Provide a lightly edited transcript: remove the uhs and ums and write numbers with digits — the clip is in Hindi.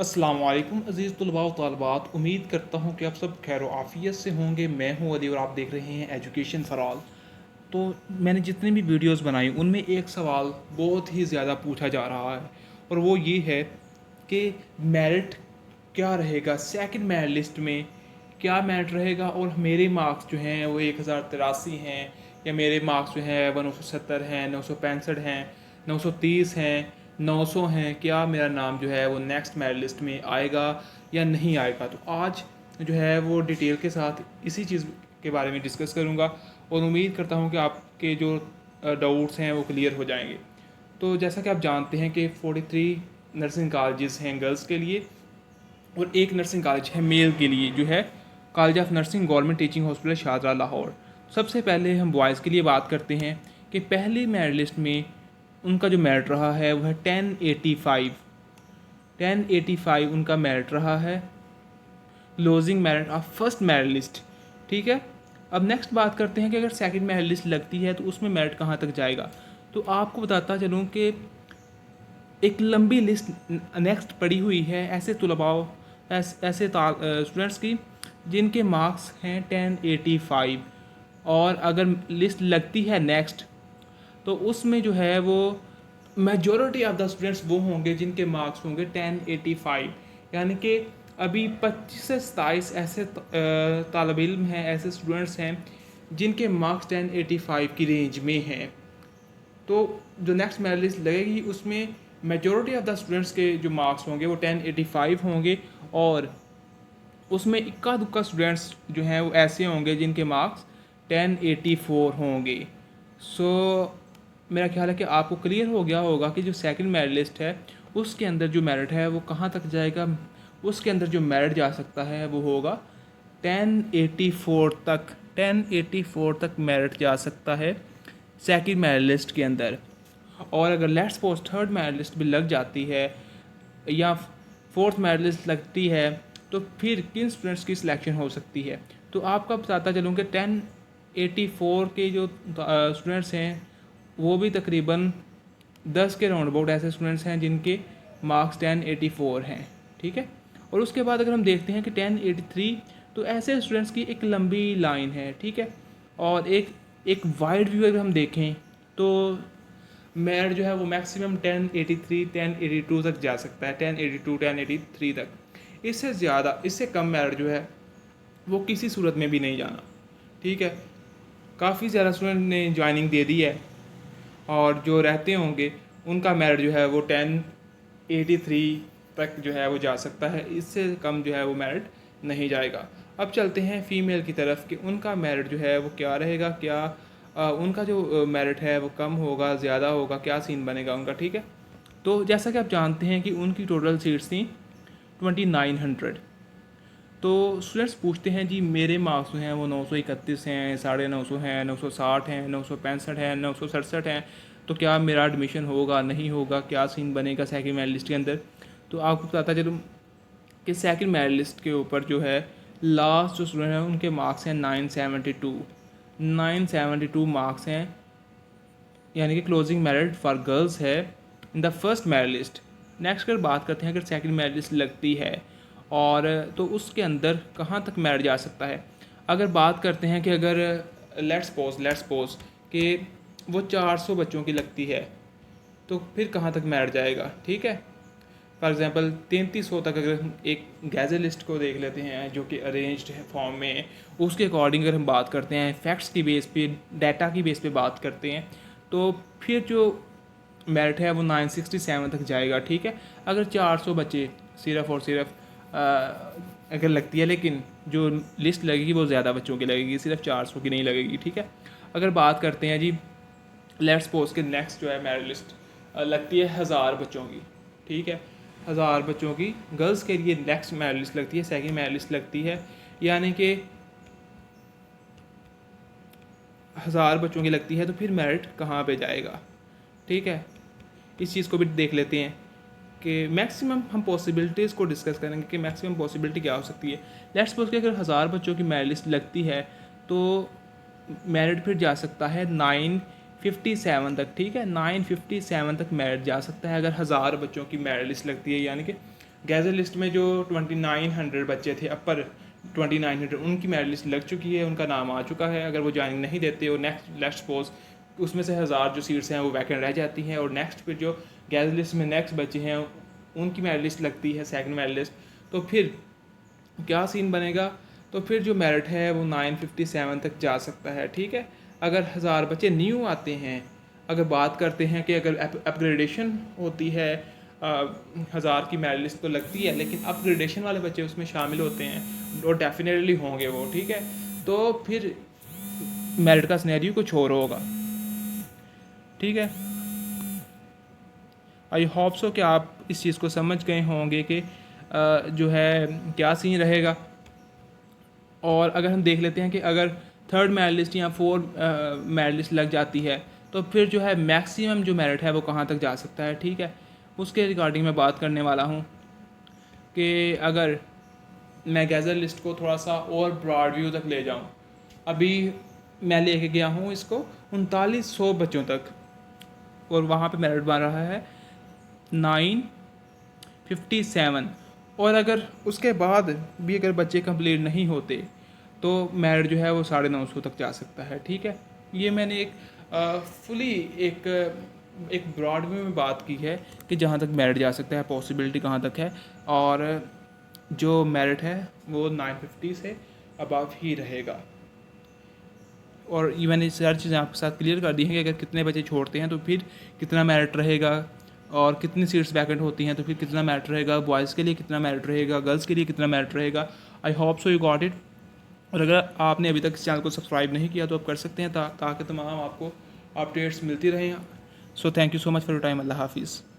अस्सलाम वालेकुम अज़ीज़ तलबा व तालिबात, उम्मीद करता हूँ कि आप सब खैर आफ़ियत से होंगे। मैं हूँ अली और आप देख रहे हैं एजुकेशन फ़ॉर ऑल। तो मैंने जितनी भी वीडियोस बनाई उनमें एक सवाल बहुत ही ज़्यादा पूछा जा रहा है और वो ये है कि मेरिट क्या रहेगा सेकंड मेरिट लिस्ट में, क्या मेरिट रहेगा और मेरे मार्क्स जो हैं वो 1083 हैं या मेरे मार्क्स जो हैं वो 970 हैं, 965 हैं, 930 हैं, 900 हैं, क्या मेरा नाम जो है वो नेक्स्ट मेरिट लिस्ट में आएगा या नहीं आएगा। तो आज जो है वो डिटेल के साथ इसी चीज़ के बारे में डिस्कस करूँगा और उम्मीद करता हूँ कि आपके जो डाउट्स हैं वो क्लियर हो जाएंगे। तो जैसा कि आप जानते हैं कि 43 नर्सिंग कॉलेजेस हैं गर्ल्स के लिए और एक नर्सिंग कॉलेज है मेल के लिए जो है college of nursing government teaching hospital Shahjahan Lahore. सबसे पहले हम बॉयज़ के लिए बात करते हैं कि पहली मेरिट लिस्ट में उनका जो मेरिट रहा है वह 1085 उनका मेरिट रहा है, closing merit of first merit list. ठीक है, अब नेक्स्ट बात करते हैं कि अगर सेकंड मेरिट लिस्ट लगती है तो उसमें मेरिट कहाँ तक जाएगा। तो आपको बताता चलूँ कि एक लंबी लिस्ट नेक्स्ट पड़ी हुई है ऐसे तलबाओ ऐसे स्टूडेंट्स की जिनके मार्क्स हैं 1085 और अगर लिस्ट लगती है नेक्स्ट तो उसमें जो है वो मेजॉरिटी ऑफ द स्टूडेंट्स वो होंगे जिनके मार्क्स होंगे 1085। यानी कि अभी 25 से 27 ऐसे तालब इल्म हैं, ऐसे स्टूडेंट्स हैं जिनके मार्क्स 1085 की रेंज में हैं। तो जो नेक्स्ट मेरिट लिस्ट लगेगी उसमें मेजॉरिटी ऑफ द स्टूडेंट्स के जो मार्क्स होंगे वो 1085 होंगे और उसमें इक्का दुक्का स्टूडेंट्स जो हैं वो ऐसे होंगे जिनके मार्क्स 1084 होंगे। सो मेरा ख्याल है कि आपको क्लियर हो गया होगा कि जो सेकंड मेरिट लिस्ट है उसके अंदर जो मेरिट है वो कहाँ तक जाएगा। उसके अंदर जो मेरिट जा सकता है वो होगा 1084 तक। 1084 तक मेरिट जा सकता है सेकंड मेरिट लिस्ट के अंदर। और अगर let's suppose third merit list भी लग जाती है या फोर्थ मेरिट लिस्ट लगती है तो फिर किन स्टूडेंट्स की सिलेक्शन हो सकती है। तो आपका बताता चलूँ कि 1084 के जो स्टूडेंट्स हैं वो भी तकरीबन 10 के राउंड अबाउट ऐसे स्टूडेंट्स हैं जिनके मार्क्स 1084 हैं। ठीक है, और उसके बाद अगर हम देखते हैं कि 1083 तो ऐसे स्टूडेंट्स की एक लंबी लाइन है। ठीक है, और एक वाइड व्यू अगर हम देखें तो मेरिट जो है वो मैक्सिमम 1083 1082 तक जा सकता है, 1082 1083 तक। इससे ज़्यादा इससे कम मेरिट जो है वो किसी सूरत में भी नहीं जाना। ठीक है, काफ़ी ज़्यादा स्टूडेंट ने ज्वाइनिंग दे दी है और जो रहते होंगे उनका मेरिट जो है वो 1083 तक जो है वो जा सकता है, इससे कम जो है वो मेरिट नहीं जाएगा। अब चलते हैं फ़ीमेल की तरफ कि उनका मेरिट जो है वो क्या रहेगा, क्या उनका जो मेरिट है वो कम होगा ज़्यादा होगा, क्या सीन बनेगा उनका। ठीक है, तो जैसा कि आप जानते हैं कि उनकी टोटल सीट्स थी 2900। तो स्टूडेंट्स पूछते हैं जी मेरे मार्क्स जो हैं वो 931 हैं, 950 हैं, 960 हैं, 965 हैं, 967 हैं, तो क्या मेरा एडमिशन होगा नहीं होगा, क्या सीन बनेगा सेकंड मेरिट लिस्ट के अंदर। तो आपको बताता चलूँ कि सेकंड मेरिट लिस्ट के ऊपर जो है लास्ट जो स्टूडेंट हैं उनके मार्क्स हैं 972 मार्क्स हैं, यानी कि क्लोजिंग मेरिट फॉर गर्ल्स है in the first merit list. Next अगर बात करते हैं अगर सेकंड मेरिट लिस्ट लगती है और तो उसके अंदर कहाँ तक मेरिट जा सकता है। अगर बात करते हैं कि अगर लेट्स सपोज कि वो 400 बच्चों की लगती है तो फिर कहाँ तक मेरिट जाएगा। ठीक है, फॉर एग्ज़ाम्पल 3300 तक अगर हम एक गैजेट लिस्ट को देख लेते हैं जो कि अरेंज्ड है फॉर्म में, उसके अकॉर्डिंग अगर हम बात करते हैं फैक्ट्स की बेस पे डाटा की बेस पे बात करते हैं तो फिर जो मेरिट है वो 967 तक जाएगा। ठीक है, अगर 400 बच्चे सिर्फ और सिर्फ अगर लगती है, लेकिन जो लिस्ट लगेगी वो ज़्यादा बच्चों की लगेगी, सिर्फ 400 की नहीं लगेगी। ठीक है, अगर बात करते हैं जी लेट्स सपोज के नेक्स्ट जो है मेरिट लिस्ट लगती है 1000 बच्चों की। ठीक है, 1000 बच्चों की गर्ल्स के लिए नेक्स्ट मेरिट लिस्ट लगती है, सेकंड मेरिट लिस्ट लगती है, यानी कि 1000 बच्चों की लगती है तो फिर मेरिट कहाँ पे जाएगा। ठीक है, इस चीज़ को भी देख लेते हैं कि मैक्सिमम हम पॉसिबिलिटीज़ को डिस्कस करेंगे कि मैक्सिमम पॉसिबिलिटी क्या हो सकती है। लेट्स सपोज कि अगर 1000 बच्चों की मेरिट लिस्ट लगती है तो मेरिट फिर जा सकता है 957 तक। ठीक है, 957 तक मेरिट जा सकता है अगर 1000 बच्चों की मेरिट लिस्ट लगती है, यानी कि गैज़र लिस्ट में जो 2900 बच्चे थे, अपर 2900, उनकी मेरिट लिस्ट लग चुकी है, उनका नाम आ चुका है। अगर वो ज्वाइनिंग नहीं देते और नेक्स्ट सपोज उसमें से 1000 जो सीट्स हैं वो वैकेंट रह जाती हैं, और नेक्स्ट फिर जो गैज़र लिस्ट में नेक्स्ट बच्चे हैं उनकी मेरिट लिस्ट लगती है, सेकंड मेरिट लिस्ट, तो फिर क्या सीन बनेगा? तो फिर जो मेरिट है वो 957 तक जा सकता है, ठीक है। अगर 1000 बच्चे न्यू आते हैं, अगर बात करते हैं कि अगर अपग्रेडेशन होती है, 1000 की मेरिट लिस्ट तो लगती है, लेकिन अपग्रेडेशन वाले बच्चे उसमें शामिल होते हैं और डेफिनेटली होंगे वो, ठीक है। तो फिर मेरिट का सिनेरियो कुछ और होगा, ठीक है। आई होप सो कि आप इस चीज़ को समझ गए होंगे कि जो है क्या सीन रहेगा। और अगर हम देख लेते हैं कि अगर थर्ड मेरिट लिस्ट या फोर्थ मेरिट लिस्ट लग जाती है, तो फिर जो है मैक्सिमम जो मेरिट है वो कहाँ तक जा सकता है, ठीक है। उसके रिगार्डिंग मैं बात करने वाला हूँ कि अगर मैं गैज़र लिस्ट को थोड़ा सा और ब्रॉड व्यू तक ले जाऊँ, अभी मैं लेके गया हूँ इसको 3900 बच्चों तक, और वहाँ पे मेरिट बन रहा है 957। और अगर उसके बाद भी अगर बच्चे कंप्लीट नहीं होते तो मेरिट जो है वो 950 तक जा सकता है, ठीक है। ये मैंने एक फुली एक ब्रॉड वे में बात की है कि जहाँ तक मेरिट जा सकता है, पॉसिबिलिटी कहाँ तक है, और जो मेरिट है वो 950 से अबव ही रहेगा। और ये मैंने सारी चीज़ें आपके साथ क्लियर कर दी हैं कि अगर कितने बच्चे छोड़ते हैं तो फिर कितना मेरिट रहेगा, और कितनी सीट्स वैकेंट होती हैं तो फिर कितना मेरिट रहेगा, बॉयज़ के लिए कितना मेरिट रहेगा, गर्ल्स के लिए कितना मेरिट रहेगा। I hope so you got it. और अगर आपने अभी तक इस चैनल को सब्सक्राइब नहीं किया तो आप कर सकते हैं ताकि तमाम आपको अपडेट्स मिलती रहें। So thank you so much for your time. अल्लाह हाफिज़।